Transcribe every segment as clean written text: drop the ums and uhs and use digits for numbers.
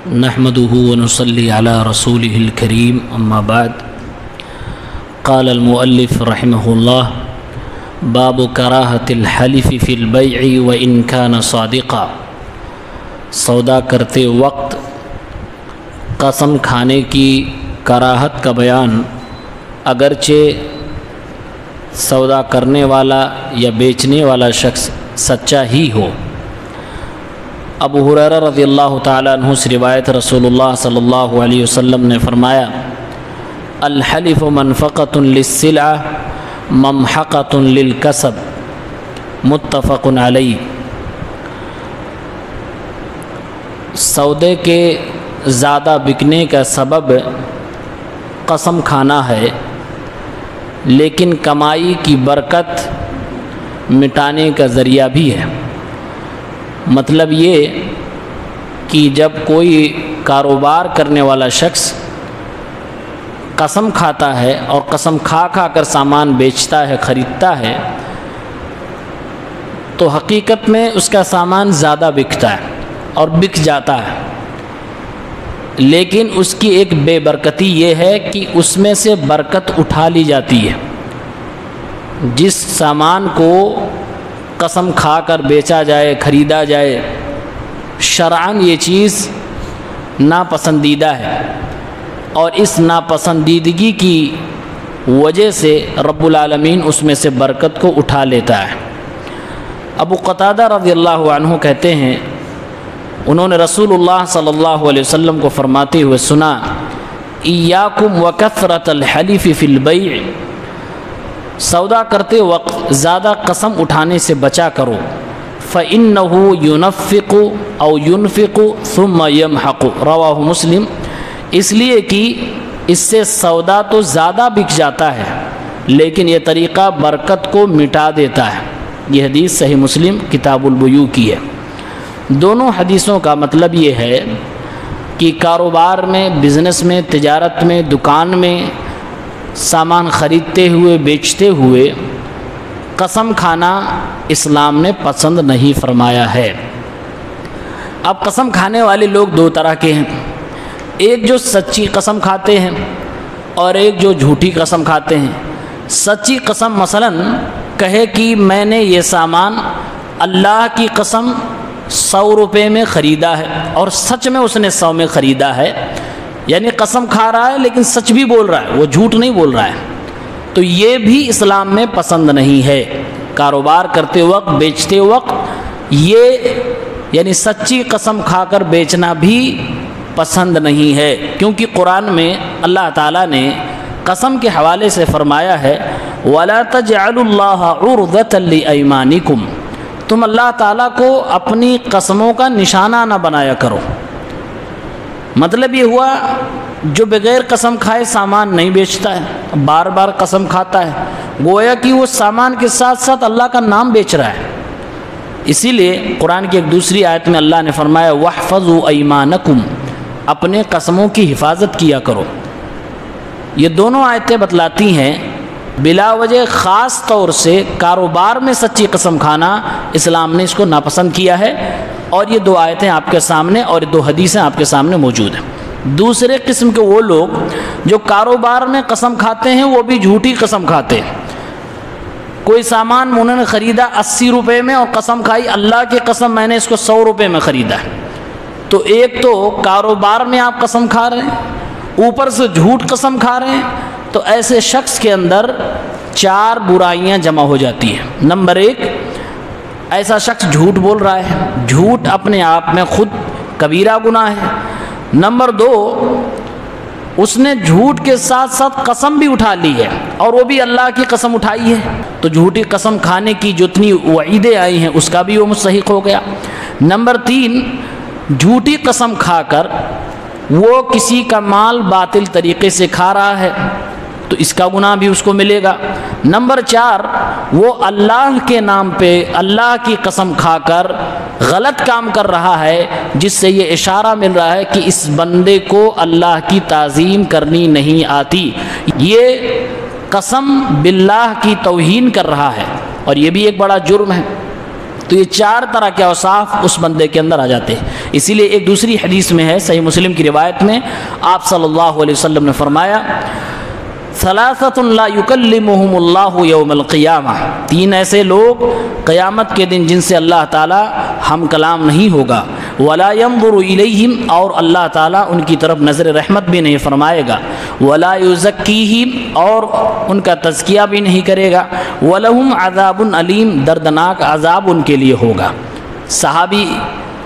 نحمده ونصلي على رسوله الكريم اما بعد قال المؤلف رحمه الله باب کراہۃ الحلف فی البیع وان کان صادقا، سودا کرتے وقت قسم کھانے کی کراہت کا بیان، اگرچہ سودا کرنے والا یا بیچنے والا شخص سچا ہی ہو۔ ابو ہریرہ رضی اللہ تعالیٰ عنہ سے روایت، رسول اللہ صلی اللہ علیہ وسلم نے فرمایا الحلف منفقۃ للسلعہ ممحقۃ للکسب، متفق علیہ۔ سودے کے زیادہ بکنے کا سبب قسم کھانا ہے، لیکن کمائی کی برکت مٹانے کا ذریعہ بھی ہے۔ مطلب یہ کہ جب کوئی کاروبار کرنے والا شخص قسم کھاتا ہے اور قسم کھا کھا کر سامان بیچتا ہے، خریدتا ہے، تو حقیقت میں اس کا سامان زیادہ بکتا ہے اور بک جاتا ہے، لیکن اس کی ایک بے برکتی یہ ہے کہ اس میں سے برکت اٹھا لی جاتی ہے۔ جس سامان کو قسم کھا کر بیچا جائے، خریدا جائے، شرعاً یہ چیز ناپسندیدہ ہے، اور اس ناپسندیدگی کی وجہ سے رب العالمین اس میں سے برکت کو اٹھا لیتا ہے۔ ابو قتادہ رضی اللہ عنہ کہتے ہیں، انہوں نے رسول اللہ صلی اللہ علیہ وسلم کو فرماتے ہوئے سنا، ایاکم وکثرۃ الحلف فی البیع، سودا کرتے وقت زیادہ قسم اٹھانے سے بچا کرو، فإنہ ينفق او ينفق ثم يمحق، رواہ مسلم۔ اس لیے کہ اس سے سودا تو زیادہ بک جاتا ہے، لیکن یہ طریقہ برکت کو مٹا دیتا ہے۔ یہ حدیث صحیح مسلم کتاب البیوع کی ہے۔ دونوں حدیثوں کا مطلب یہ ہے کہ کاروبار میں، بزنس میں، تجارت میں، دکان میں سامان خریدتے ہوئے، بیچتے ہوئے قسم کھانا اسلام نے پسند نہیں فرمایا ہے۔ اب قسم کھانے والے لوگ دو طرح کے ہیں، ایک جو سچی قسم کھاتے ہیں اور ایک جو جھوٹی قسم کھاتے ہیں۔ سچی قسم مثلاً کہے کہ میں نے یہ سامان اللہ کی قسم 100 روپے میں خریدا ہے، اور سچ میں اس نے 100 میں خریدا ہے، یعنی قسم کھا رہا ہے لیکن سچ بھی بول رہا ہے، وہ جھوٹ نہیں بول رہا ہے، تو یہ بھی اسلام میں پسند نہیں ہے۔ کاروبار کرتے وقت، بیچتے وقت یہ یعنی سچی قسم کھا کر بیچنا بھی پسند نہیں ہے، کیونکہ قرآن میں اللہ تعالیٰ نے قسم کے حوالے سے فرمایا ہے وَلَا تَجْعَلُوا اللَّهَ عُرْضَةً لِأَيْمَانِكُمْ، تم اللہ تعالیٰ کو اپنی قسموں کا نشانہ نہ بنایا کرو۔ مطلب یہ ہوا جو بغیر قسم کھائے سامان نہیں بیچتا ہے، بار بار قسم کھاتا ہے، گویا کہ وہ سامان کے ساتھ ساتھ اللہ کا نام بیچ رہا ہے۔ اسی لیے قرآن کی ایک دوسری آیت میں اللہ نے فرمایا وَاحْفَظُوا أَيْمَانَكُمْ، اپنے قسموں کی حفاظت کیا کرو۔ یہ دونوں آیتیں بتلاتی ہیں بلا وجہ خاص طور سے کاروبار میں سچی قسم کھانا اسلام نے اس کو ناپسند کیا ہے، اور یہ دو آیتیں آپ کے سامنے اور دو حدیثیں آپ کے سامنے موجود ہیں۔ دوسرے قسم کے وہ لوگ جو کاروبار میں قسم کھاتے ہیں، وہ بھی جھوٹی قسم کھاتے ہیں۔ کوئی سامان انہوں نے خریدا 80 روپے میں اور قسم کھائی اللہ کی قسم میں نے اس کو 100 روپے میں خریدا ہے، تو ایک تو کاروبار میں آپ قسم کھا رہے ہیں، اوپر سے جھوٹ قسم کھا رہے ہیں، تو ایسے شخص کے اندر 4 برائیاں جمع ہو جاتی ہیں۔ نمبر 1، ایسا شخص جھوٹ بول رہا ہے، جھوٹ اپنے آپ میں خود کبیرہ گناہ ہے۔ نمبر 2، اس نے جھوٹ کے ساتھ ساتھ قسم بھی اٹھا لی ہے، اور وہ بھی اللہ کی قسم اٹھائی ہے، تو جھوٹی قسم کھانے کی جتنی وعیدیں آئی ہیں اس کا بھی وہ مستحق ہو گیا۔ نمبر 3، جھوٹی قسم کھا کر وہ کسی کا مال باطل طریقے سے کھا رہا ہے، تو اس کا گناہ بھی اس کو ملے گا۔ نمبر 4، وہ اللہ کے نام پہ اللہ کی قسم کھا کر غلط کام کر رہا ہے، جس سے یہ اشارہ مل رہا ہے کہ اس بندے کو اللہ کی تعظیم کرنی نہیں آتی، یہ قسم باللہ کی توہین کر رہا ہے، اور یہ بھی ایک بڑا جرم ہے۔ تو یہ 4 طرح کے اوصاف اس بندے کے اندر آ جاتے ہیں۔ اسی لیے ایک دوسری حدیث میں ہے، صحیح مسلم کی روایت میں آپ صلی اللہ علیہ وسلم نے فرمایا ثلاثۃ لا یکلمہم اللہ یوم القیامہ، 3 ایسے لوگ قیامت کے دن جن سے اللہ تعالی ہم کلام نہیں ہوگا، ولا ینظر الیہم، اور اللہ تعالی ان کی طرف نظر رحمت بھی نہیں فرمائے گا، ولا یزکیہم، اور ان کا تزکیہ بھی نہیں کرے گا، ولہم عذاب علیم، دردناک عذاب ان کے لیے ہوگا۔ صحابی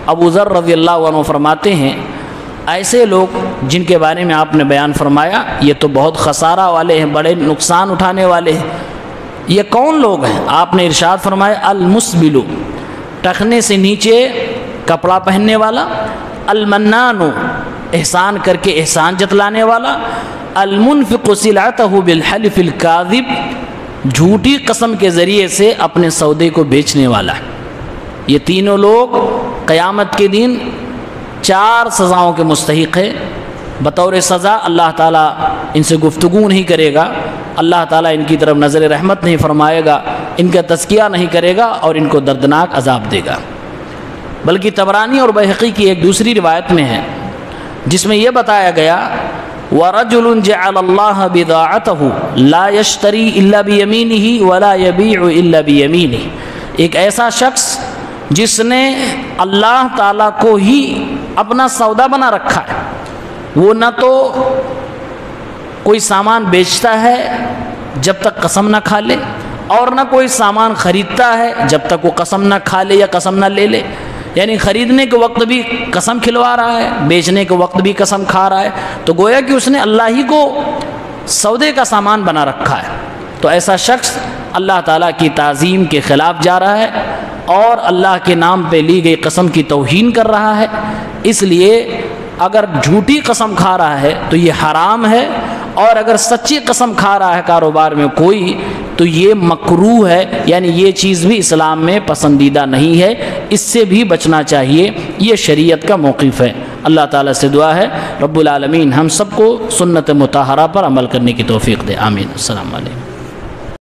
ابو ذر رضی اللہ عنہ فرماتے ہیں ایسے لوگ جن کے بارے میں آپ نے بیان فرمایا یہ تو بہت خسارہ والے ہیں، بڑے نقصان اٹھانے والے ہیں۔ یہ کون لوگ ہیں؟ آپ نے ارشاد فرمایا المسبل، ٹخنے سے نیچے کپڑا پہننے والا، المنان، احسان کر کے احسان جتلانے والا، المنفق سلعتہ بالحلف الکاذب، جھوٹی قسم کے ذریعے سے اپنے سودے کو بیچنے والا۔ یہ تینوں لوگ قیامت کے دن 4 سزاؤں کے مستحق ہے۔ بطور سزا اللہ تعالیٰ ان سے گفتگو نہیں کرے گا، اللہ تعالیٰ ان کی طرف نظر رحمت نہیں فرمائے گا، ان کا تزکیہ نہیں کرے گا اور ان کو دردناک عذاب دے گا۔ بلکہ طبرانی اور بہقی کی ایک دوسری روایت میں ہے جس میں یہ بتایا گیا وَرَجُلٌ جَعَلَ اللَّهَ بِضَاعَتَهُ لَا يَشْتَرِي إِلَّا بِيَمِينِهِ وَلَا يَبِيعُ إِلَّا بِيَمِينِهِ، ایک ایسا شخص جس نے اللہ تعالیٰ کو ہی اپنا سودا بنا رکھا ہے، وہ نہ تو کوئی سامان بیچتا ہے جب تک قسم نہ کھا لے، اور نہ کوئی سامان خریدتا ہے جب تک وہ قسم نہ کھا لے یا قسم نہ لے لے، یعنی خریدنے کے وقت بھی قسم کھلوا رہا ہے، بیچنے کے وقت بھی قسم کھا رہا ہے، تو گویا کہ اس نے اللہ ہی کو سودے کا سامان بنا رکھا ہے۔ تو ایسا شخص اللہ تعالیٰ کی تعظیم کے خلاف جا رہا ہے اور اللہ کے نام پہ لی گئی قسم کی توہین کر رہا ہے۔ اس لیے اگر جھوٹی قسم کھا رہا ہے تو یہ حرام ہے، اور اگر سچی قسم کھا رہا ہے کاروبار میں کوئی تو یہ مکروہ ہے، یعنی یہ چیز بھی اسلام میں پسندیدہ نہیں ہے، اس سے بھی بچنا چاہیے، یہ شریعت کا موقف ہے۔ اللہ تعالیٰ سے دعا ہے رب العالمین ہم سب کو سنت مطہرہ پر عمل کرنے کی توفیق دے، آمین۔ السلام علیکم۔